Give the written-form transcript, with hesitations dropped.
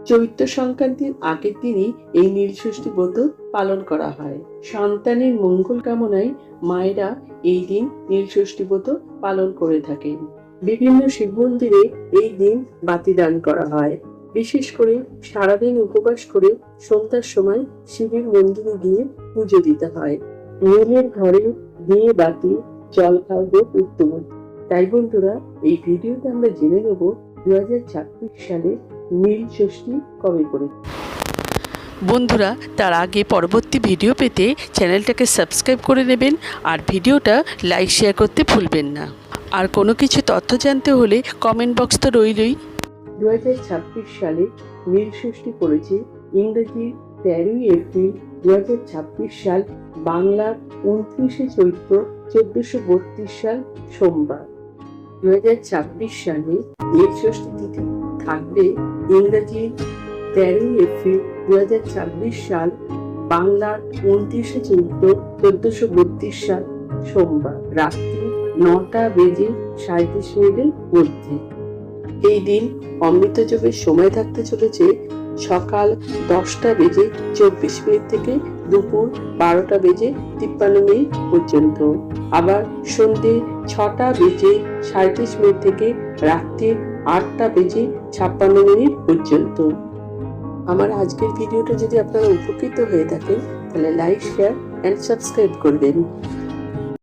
চৈত্র সংক্রান্তির আগের দিনই এই নীলষষ্ঠী ব্রত পালন করা হয়। সন্তানের মঙ্গল কামনায় মায়েরা এই দিন নীলষষ্ঠী ব্রত পালন করে থাকেন। বিভিন্ন শিব মন্দিরে এই দিন বাতি দান করা হয়। বিশেষ করে সারাদিন উপবাস করে সন্ধ্যার সময় শিবের মন্দিরে গিয়ে পুজো দিতে হয়। নীলের ঘরে দিয়ে বাতি জল খাওয়াবো উত্তম। তাই বন্ধুরা, এই ভিডিওতে আমরা জেনে নেব 2026 সালে নীল ষষ্ঠী কবে পড়ে। বন্ধুরা, তার আগে পরবর্তী ভিডিও পেতে চ্যানেলটাকে সাবস্ক্রাইব করে নেবেন আর ভিডিওটা লাইক শেয়ার করতে ভুলবেন না। আর কোনো কিছু তথ্য জানতে হলে কমেন্ট বক্স তো রইলই। 2026 সালে নীল ষষ্ঠী পড়েছে ইংরেজি 13ই এপ্রিল 2026 সাল, বাংলার 29শে চৈত্র 1432 সাল সোমবার। 2026 সালে নীল ষষ্ঠী তিথি থাকবে ইংরেজি 13ই এপ্রিল 2026 সাল, বাংলার 29শে চৈত্র 1432 সাল সোমবার রাত্রি 9:37 মধ্যে। এই দিন অমৃত যোগের সময় থাকতে চলেছে সকাল 10:24 থেকে দুপুর 12:53 পর্যন্ত, আবার সন্ধে 6:37 থেকে রাত্রি 8:56 পর্যন্ত। আমার আজকের ভিডিওটা যদি আপনারা উপকৃত হয়ে থাকেন তাহলে লাইক, শেয়ার এন্ড সাবস্ক্রাইব করবেন।